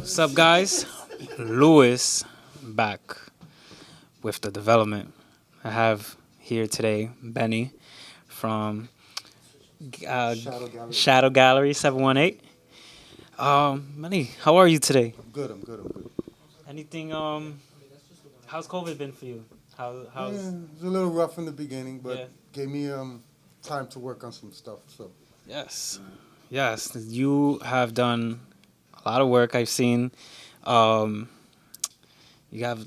What's up, guys? Lewis back with the development. I have here today Benny from Shadow Gallery. Shadow Gallery 718. Benny, how are you today? I'm good. I'm good. I'm good. Anything? How's COVID been for you? Yeah, How's it was a little rough in the beginning, yeah? but gave me time to work on some stuff. So Yes, yes. You have done a lot of work. I've seen. Um, You have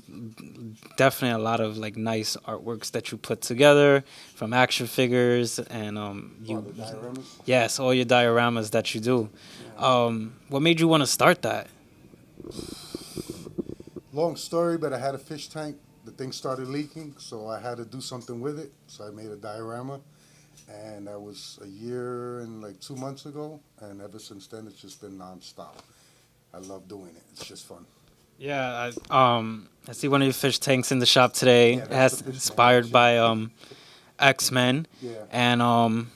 definitely a lot of like nice artworks that you put together from action figures and the dioramas. yes, all your dioramas that you do. Yeah. What made you want to start that? Long story, but I had a fish tank. The thing started leaking, so I had to do something with it. So I made a diorama, and that was a year and like 2 months ago. And ever since then, it's just been nonstop. I love doing it. It's just fun. Yeah, I see one of your fish tanks in the shop today. Yeah, It that's has the fish tank, inspired by X-Men Yeah. and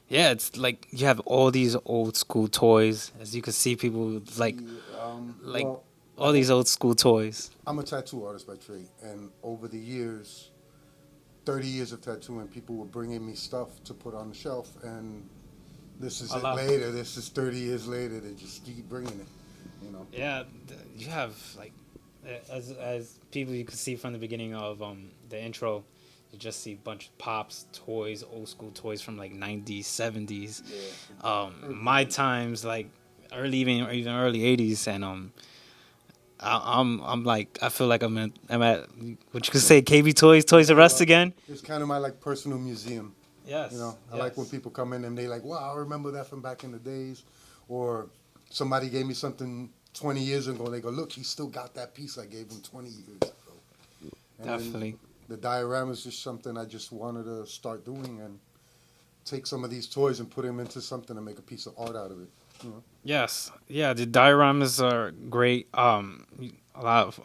yeah, it's like you have all these old school toys. As you can see, people like Well, all these old school toys. I'm a tattoo artist by trade, and over the years, 30 years of tattooing, people were bringing me stuff to put on the shelf, and this is A it lot. later. This is 30 years later. They just keep bringing it, you know. Yeah, you have like as people you can see from the beginning of the intro, you just see a bunch of pops, toys, old school toys from like 90s, 70s. My times like early even early 80s and I'm like I feel like I'm at what you could say KB Toys, Toys R Us again. It's kind of my like personal museum, Yes. you know. I like when people come in and they like, wow, I remember that from back in the days, or somebody gave me something 20 years ago. They go, look, he still got that piece I gave him 20 years ago. And then Definitely. the diorama is just something I just wanted to start doing and take some of these toys and put them into something and make a piece of art out of it. You know? Yes, yeah, the dioramas are great.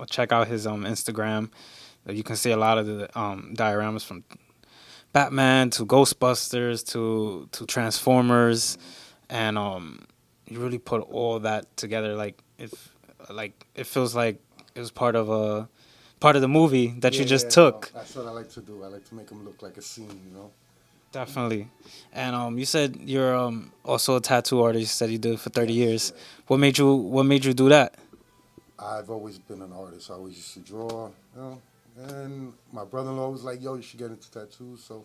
Check out his Instagram. You can see a lot of the dioramas from Batman to Ghostbusters to Transformers, and you really put all that together. Like it feels like it was part of the movie that you just Well, took. that's what I like to do. I like to make them look like a scene, you know. Definitely, and you said you're also a tattoo artist. You said you did it for 30 Yes, years. yeah. What made you do that? I've always been an artist. I always used to draw, you know. And my brother-in-law was like, "Yo, you should get into tattoos." So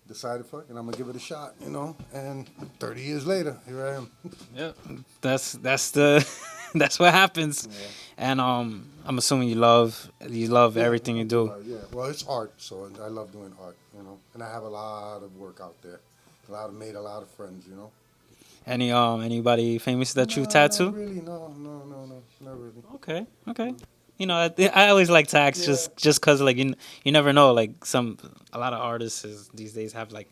decided, fuck, and I'm gonna give it a shot, you know. And 30 years later, here I am. Yeah, that's the that's what happens. Yeah. And I'm assuming you love everything you do. Yeah. Well, it's art, so I love doing art, you know. And I have a lot of work out there. Made a lot of friends, you know. Anybody famous that you No, tattoo? not really. No, not really. Okay, okay. I always like to ask Yeah. just cause like you never know like a lot of artists these days have like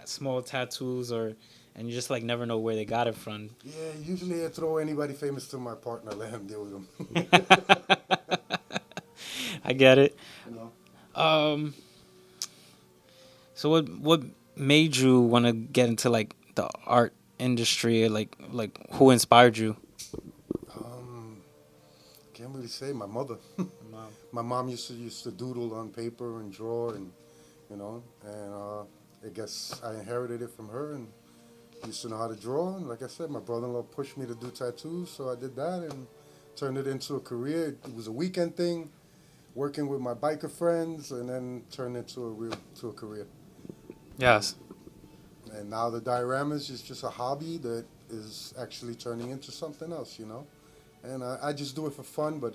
small tattoos and you just like never know where they got it from. Yeah, usually I throw anybody famous to my partner, let him deal with them. I get it. You know. Um, so what made you want to get into like the art industry? Like who inspired you? Um, can't really say. My mother. Mom. My mom used to doodle on paper and draw, and you know, and I guess I inherited it from her and used to know how to draw. And like I said, my brother-in-law pushed me to do tattoos, so I did that and turned it into a career. It was a weekend thing, working with my biker friends, and then turned into a career. Yes. And now the dioramas is just a hobby that is actually turning into something else, you know. And I just do it for fun, but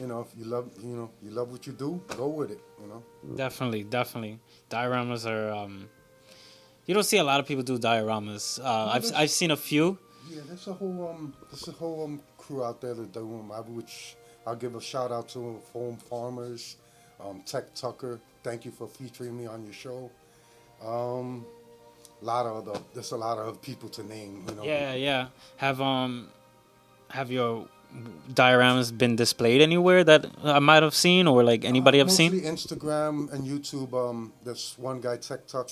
you know, if you love what you do, go with it, you know. Definitely. Dioramas are you don't see a lot of people do dioramas. I've seen a few. Yeah, there's a whole crew out there that do them. Which I'll give a shout out to Foam Farmers, Tech Tucker. Thank you for featuring me on your show. There's a lot of people to name, you know. Yeah. Have your dioramas been displayed anywhere that I might have seen or like anybody have Mostly seen? Instagram and YouTube. There's one guy, Tech Tuck,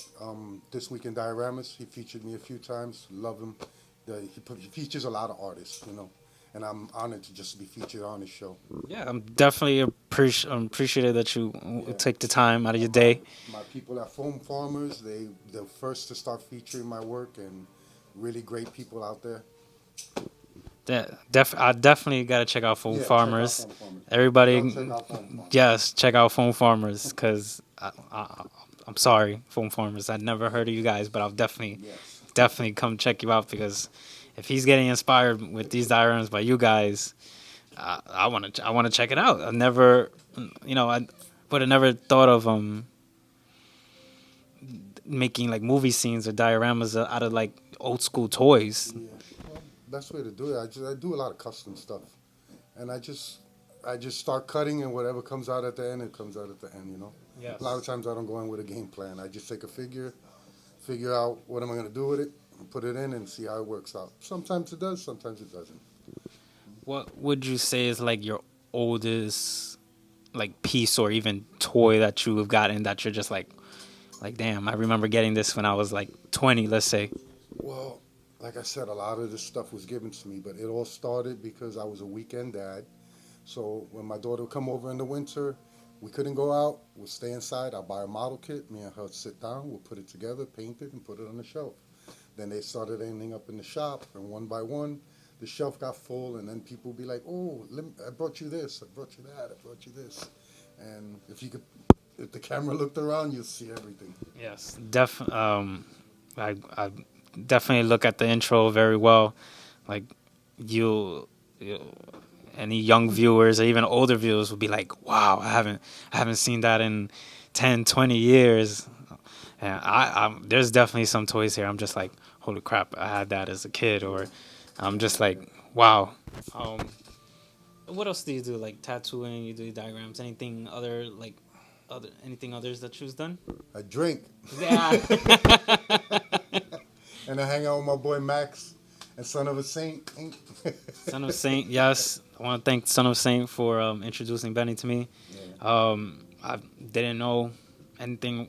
This Week in Dioramas. He featured me a few times. Love him. He features a lot of artists, you know. and I'm honored to just be featured on this show. Yeah, I'm definitely appreciative that you Yeah. take the time out of your And my day. my people at Foam Farmers, they're first to start featuring my work, and really great people out there. I definitely got to check out Phone Yeah, check out Farmers. Foam Farmers. Y'all check Everybody, out Foam Farmers. yes, check out Phone Farmers because I'm sorry, Phone Farmers. I never heard of you guys, but I'll Yes. definitely come check you out because if he's getting inspired with these dioramas by you guys, I want to check it out. I never, I would have never thought of making like movie scenes or dioramas out of like old school toys. Yeah. Well, best way to do it. I do a lot of custom stuff, and I just start cutting, and whatever comes out at the end, it comes out at the end. You know. Yes. A lot of times I don't go in with a game plan. I just take a figure out what am I going to do with it, and put it in, and see how it works out. Sometimes it does, sometimes it doesn't. What would you say is like your oldest like piece or even toy that you have gotten that you're just like damn, I remember getting this when I was like 20, let's say. Well, like I said, a lot of this stuff was given to me, but it all started because I was a weekend dad. So when my daughter would come over in the winter, we couldn't go out. We'd stay inside. I'd buy a model kit. Me and her would sit down. We'll put it together, paint it, and put it on the shelf. Then they started ending up in the shop, and one by one, the shelf got full, and then people would be like, "Oh, I brought you this. I brought you that. I brought you this." And if the camera looked around, you'd see everything. Yes, I definitely look at the intro very well. Like you any young viewers or even older viewers will be like, "Wow, I haven't seen that in 10, 20 years." And there's definitely some toys here. I'm just like, "Holy crap, I had that as a kid," or I'm just like, "Wow." Um, what else do you do? Like tattooing? You do diagrams? Anything other like anything others that you've done? I drink, Yeah. and I hang out with my boy Max and Son of a Saint. Son of Saint, yes. I want to thank Son of Saint for introducing Benny to me. Yeah. I didn't know anything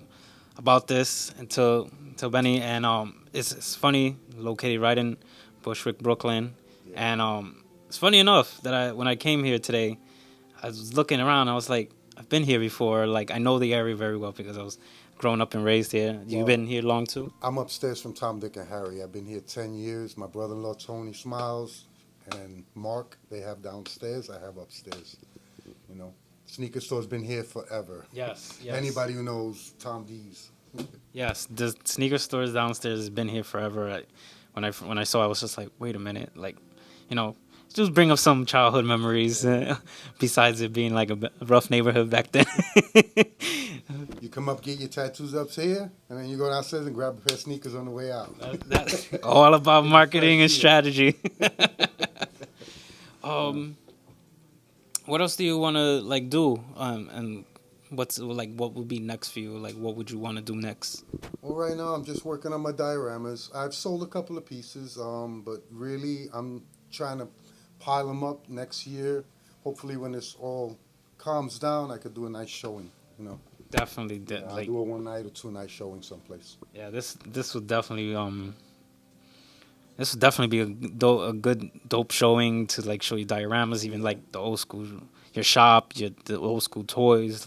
about this until Benny, and it's funny. Located right in Bushwick, Brooklyn, Yeah. and it's funny enough that when I came here today, I was looking around. I was like, I've been here before. Like I know the area very well because I was grown up and raised here. You Well, been here long too? I'm upstairs from Tom, Dick, and Harry. I've been here 10 years. My brother-in-law, Tony Smiles, and Mark, they have downstairs. I have upstairs. You know, sneaker store's been here forever. Yes. Anybody who knows Tom D's. Yes, the sneaker stores downstairs has been here forever. When I saw it, I was just like, wait a minute, like, you know, just bring up some childhood memories. Besides it being like a rough neighborhood back then. You come up, get your tattoos up here, and then you go downstairs and grab a pair of sneakers on the way out. That's all about marketing and strategy. What else do you want to like do? And what would be next for you? Like, what would you want to do next? Well, right now I'm just working on my dioramas. I've sold a couple of pieces, but really I'm trying to pile them up next year. Hopefully, when this all calms down, I could do a nice showing. You know, Definitely, I'll like, do a 1 night or 2 night showing someplace. yeah, this would definitely this would definitely be a good dope showing to like show you dioramas, even like the old school, your shop, the old school toys.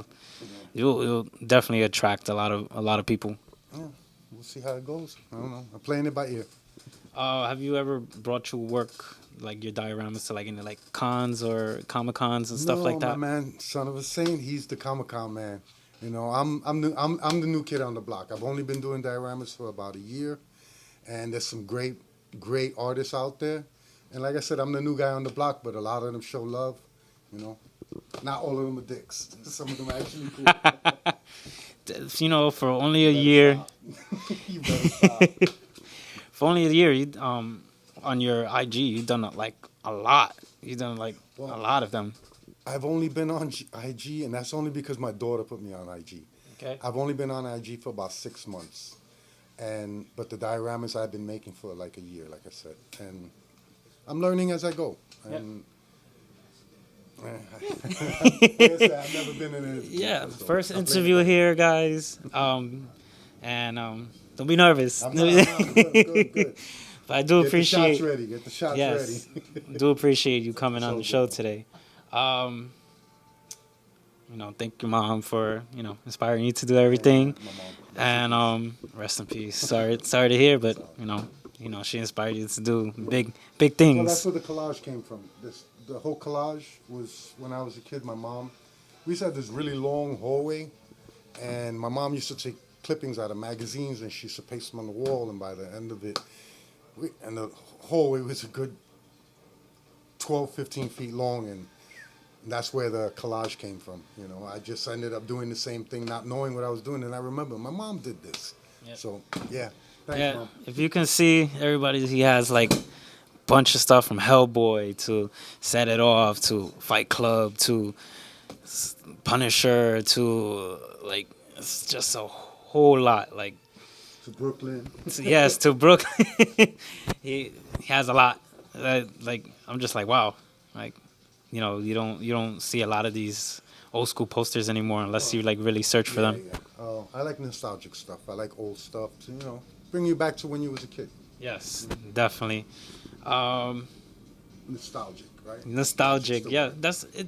You'll definitely attract a lot of people. Yeah, we'll see how it goes. I don't know. I'm playing it by ear. Have you ever brought your work, like your dioramas, to like any like cons or Comic Cons and stuff like No, that? my man, Son of a Saint, he's the Comic Con man. You know, I'm the new kid on the block. I've only been doing dioramas for about a year, and there's some great artists out there. And like I said, I'm the new guy on the block, but a lot of them show love. You know, not all of them are dicks. Some of them are actually cool. You know, for only a You year, better stop. You better stop. for only a year, you on your IG, you've done like a lot. You've done like a lot of them. I've only been on IG, and that's only because my daughter put me on IG. Okay. I've only been on IG for about 6 months, but the dioramas I've been making for like a year, like I said, and I'm learning as I go. And I've never been in it. Yeah, first interview here, guys. And don't be nervous. I'm not, good. But I do Get the shots appreciate, ready. Get the shots ready. yes, do appreciate you coming on So the good. show today. Um, thank your mom for inspiring you to do Yeah, yeah. everything, My mom. Rest in and peace. rest in peace. Sorry to hear, but So, she inspired you to do big things. that's where the collage came from. The whole collage was when I was a kid. My mom, we used to have this really long hallway, and my mom used to take clippings out of magazines and she used to paste them on the wall. And by the end of it, and the hallway was a good 12, 15 feet long, and that's where the collage came from. I just ended up doing the same thing, not knowing what I was doing, and I remember my mom did this. Yep. So yeah, thanks, Yeah, mom. if you can see everybody, he has like bunch of stuff from Hellboy to Set It Off to Fight Club to Punisher to like it's just a whole lot. Like To Brooklyn. yes, to Brooklyn. he has a lot. Like I'm just like wow. Like you don't see a lot of these old school posters anymore unless you like really search for Yeah, them. yeah. I like nostalgic stuff. I like old stuff to bring you back to when you was a kid. Yes, definitely. Um, Nostalgic, right? Nostalgic. That's the Yeah, word. that's it.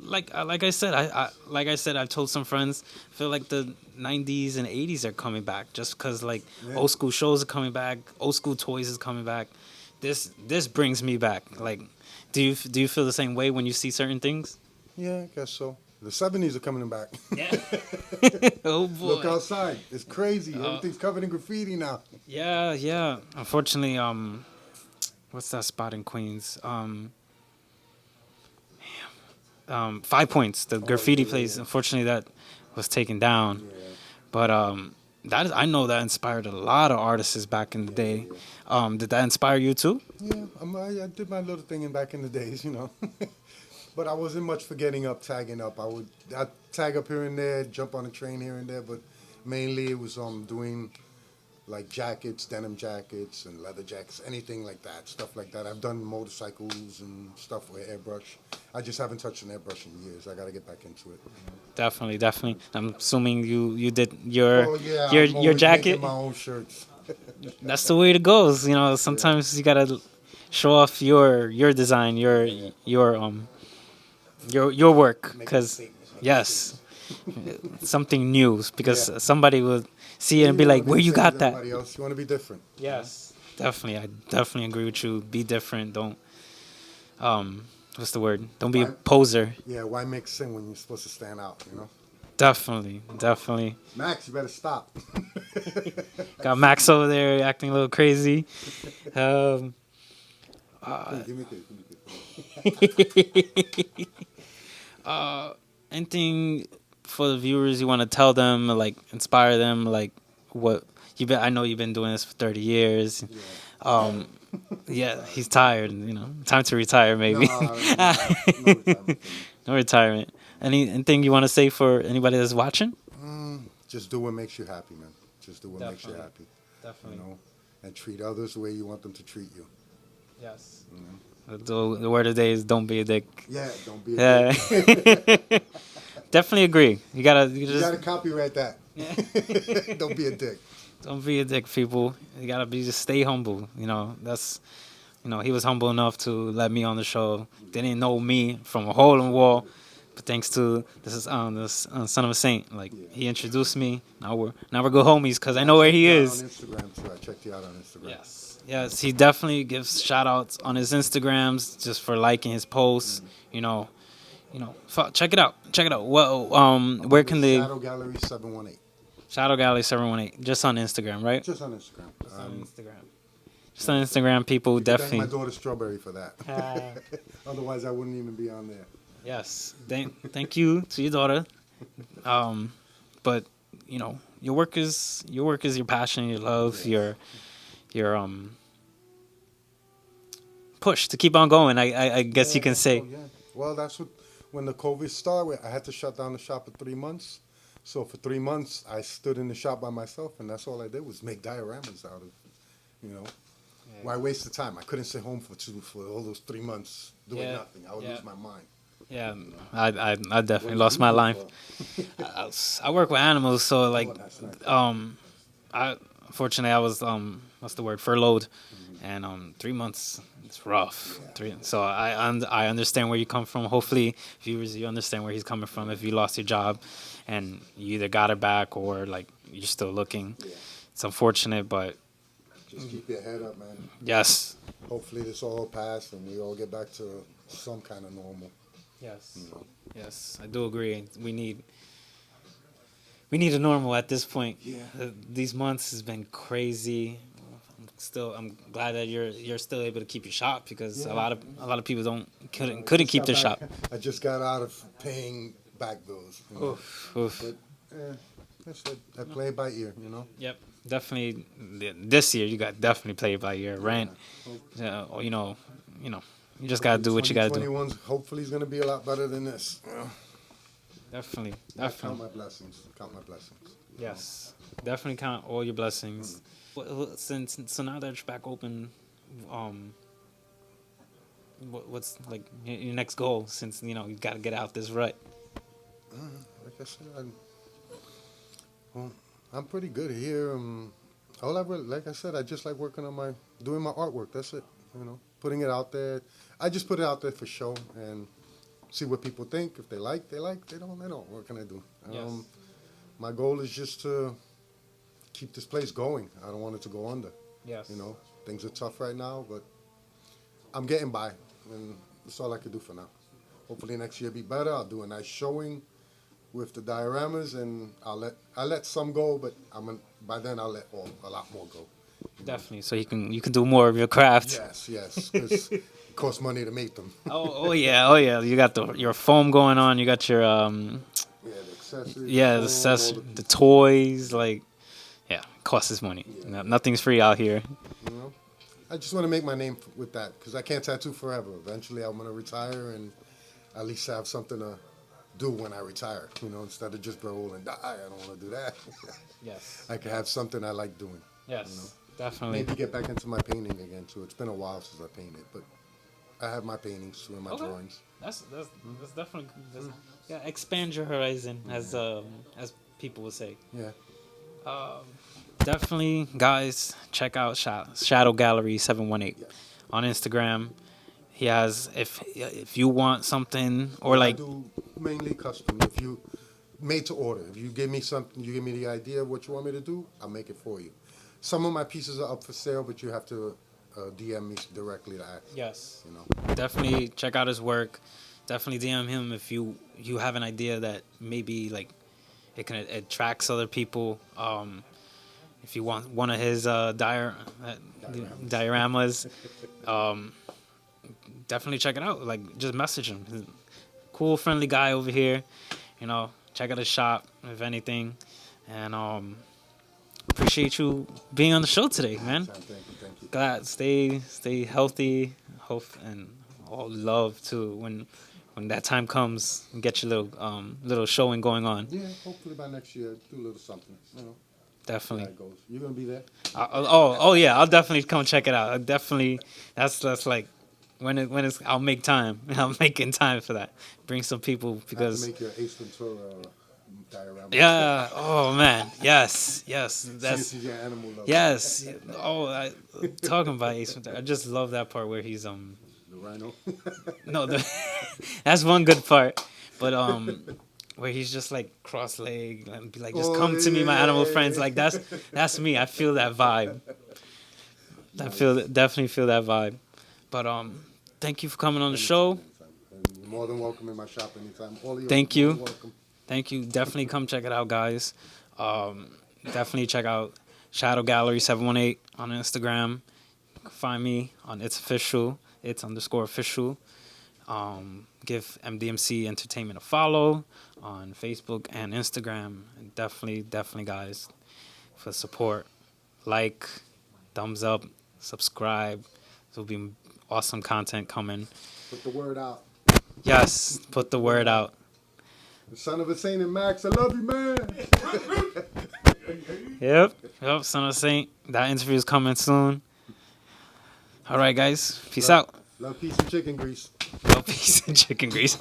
Like I said, I've told some friends. I feel like the '90s and '80s are coming back just because like Yeah. old school shows are coming back, old school toys is coming back. This brings me back. Like, do you feel the same way when you see certain things? Yeah, I guess so. The '70s are coming back. Yeah. Oh Look boy. outside. It's crazy. Everything's covered in graffiti now. Yeah, yeah. Unfortunately, what's that spot in Queens? 5 Points, the graffiti Yeah, place. yeah. Unfortunately, that was taken down. Yeah. But I know that inspired a lot of artists back in the day. Did that inspire you too? Yeah, I did my little thing back in the days. But I wasn't much for getting up, tagging up. I'd tag up here and there, jump on a train here and there, but mainly it was doing like jackets, denim jackets, and leather jackets, anything like that, stuff like that. I've done motorcycles and stuff with airbrush. I just haven't touched an airbrush in years. I got to get back into it. Definitely, definitely. I'm assuming you did your Oh yeah, your I'm your always jacket. making my own shirts. That's the way it goes. Sometimes you gotta show off your design, your work, Make a because statement. yes, something new. Yeah. Because somebody will see it and be like, "Where do the you same as got that?" everybody else. You want to be different. Yes, definitely. I definitely agree with you. Be different. Don't what's the word? Don't be a Why- poser. Yeah, why mix in when you're supposed to stand out? Definitely, definitely. Max, you better stop. Got Max over there acting a little crazy. Um, Give me this. anything for the viewers you want to tell them, like inspire them, like what you've been? I know you've been doing this for 30 years. Yeah. Um, yeah, he's tired. Time to retire, maybe. No retirement for me. No retirement. Anything you want to say for anybody that's watching? Just do what makes you happy, man. Just do what makes you Definitely. happy. Definitely. And treat others the way you want them to treat you. Yes. The word of the day is don't be a dick. Yeah, don't be a Yeah. dick. Definitely agree. You gotta You gotta copyright that. Don't be a dick. don't be a dick, people. You gotta just stay humble. That's he was humble enough to let me on the show. They didn't know me from a hole in the wall, but thanks to this son of a saint, like he introduced me. Now we're good homies because I know where he is. On Instagram too. I checked you out on Instagram. Yes, he definitely gives shout outs on his Instagrams just for liking his posts. Check it out. Check it out. Well, where can they? Shadow Gallery 718. Shadow Gallery 718, just on Instagram, right? Just on Instagram. Just on Instagram, people You can thank definitely. my daughter Strawberry for that. Otherwise, I wouldn't even be on there. Yes, thank you to your daughter. But your work is your passion, your love, your push to keep on going. I guess you can say. Oh, yeah. Well, that's when the COVID started, I had to shut down the shop for 3 months. So for 3 months, I stood in the shop by myself, and that's all I did was make dioramas out of. Why waste the time? I couldn't sit home for all those 3 months doing nothing. I would lose my mind. Yeah, I definitely lost my life. I work with animals, so like, Oh, that's nice. I unfortunately, I was what's the word, furloughed, and 3 months. It's rough. So I understand where you come from. Hopefully, viewers, you understand where he's coming from. If you lost your job, and you either got it back or like you're still looking, Yeah. it's unfortunate, but Just keep your head up, man. yes, Hopefully this all pass and we all get back to some kind of normal. yes, You know? yes, I do agree. We need a normal at this point. Yeah. These months has been crazy. I'm glad that you're still able to keep your shop because Yeah. a lot of people couldn't keep their shop. I just got out of paying back bills. You know? Oof, oof. But that's it. I play it by ear, you know. Yep, definitely. This year you got definitely play it by ear. Rent, you know, you just gotta do what you gotta do. 2021's hopefully is gonna be a lot better than this. Definitely, Count definitely. my blessings. Count my blessings. Yes, definitely count all your blessings. So now that you're back open, what's like your next goal? Since you got to get out this rut. Like I said, I'm pretty good here. Like I said, I just like working on doing my artwork. That's it. You know, putting it out there. I just put it out there for show and see what people think. If they like, they like. They don't, they don't. What can I do? Yes. My goal is just to keep this place going. I don't want it to go under. Yes. You know, things are tough right now, but I'm getting by, and that's all I can do for now. Hopefully next year be better. I'll do a nice showing with the dioramas, and I'll let some go, but by then I'll let a lot more go. Definitely, so you can do more of your craft. Yes, because it costs money to make them. Oh yeah. You got your foam going on. You got your Yeah, the accessories. the toys. Like, yeah, costs us money. Yeah. Nothing's free out here. You know, I just want to make my name with that because I can't tattoo forever. Eventually, I'm gonna retire and at least have something to do when I retire. You know, instead of just roll and die. I don't want to do that. Yes. I can have something I like doing. Yes. You know? Definitely. Maybe get back into my painting again too. It's been a while since I painted, but I have my paintings too and my drawings. That's definitely expand your horizon as people would say. Yeah. Definitely, guys, check out Shadow Gallery 718 on Instagram. He has if you want something or I like do mainly custom. If you made to order, if you give me something, you give me the idea of what you want me to do, I'll make it for you. Some of my pieces are up for sale, but you have to DM me directly to ask. yes, You know. definitely check out his work. Definitely DM him if you have an idea that maybe like it can attracts other people. If you want one of his dioramas, definitely check it out. Like, just message him. He's a cool, friendly guy over here. Check out his shop if anything. And appreciate you being on the show today, man. Thank you. God, stay healthy. Hope and all love too when that time comes. And get your little showing going on. Yeah, hopefully by next year, do a little something. You know. Definitely. How it goes. You gonna be there? Oh yeah, I'll definitely come check it out. That's like when it's I'll make time. I'm making time for that. Bring some people because I have to make your Ace Ventura diorama. yeah. Oh man, yes. That's your animal lover. yes. Oh, talking about Ace Ventura, I just love that part where he's The rhino. no, that's one good part, but where he's just like cross-legged and be like, just come to me, my animal friends. Like that's me. I feel that vibe. Definitely feel that vibe. But thank you for coming on the show. And you're more than welcome in my shop anytime. All of you. Thank are more you. than welcome. Thank you. Definitely come check it out, guys. Definitely check out Shadow Gallery 718 on Instagram. You can find me on It's Official. It's_official. Give MDMC Entertainment a follow on Facebook and Instagram. And definitely, guys, for support. Like, thumbs up, subscribe. There'll be awesome content coming. Put the word out. Yes, put the word out. The son of a saint and Max, I love you, man. Yep, son of a saint. That interview is coming soon. All right, guys. Peace out. Love, peace, and chicken grease. Love, peace, and chicken grease.